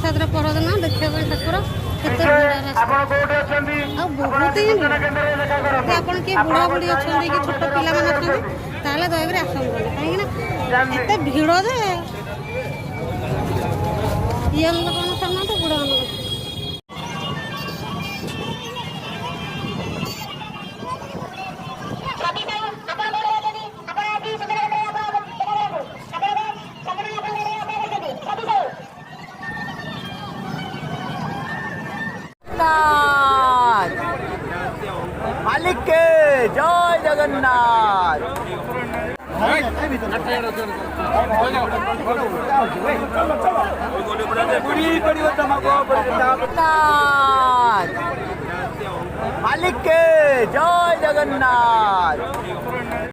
ରଥଯାତ୍ରା ପରଦିନ ଦେଖିବା ପାଇଁ ଠାକୁର କେତେ ଭିଡ଼ ବହୁତ ହିଁ ଭିଡ଼। ଯଦି ଆପଣ କିଏ ବୁଢ଼ା ବୁଢ଼ୀ ଅଛନ୍ତି କି ଛୋଟ ପିଲାମାନେ ଅଛନ୍ତି ତାହେଲେ ଦୟାକରି ଆସନ୍ତୁ କାହିଁକିନା ଏତେ ଭିଡ଼ ଯେ ଇଏ ଲୋକମାନେ ଛାଡ଼ୁନାହାନ୍ତି ବୁଢ଼ା ମାନଙ୍କୁ। मालिक के जय जगन्नाथ। मालिक के जय जगन्नाथ।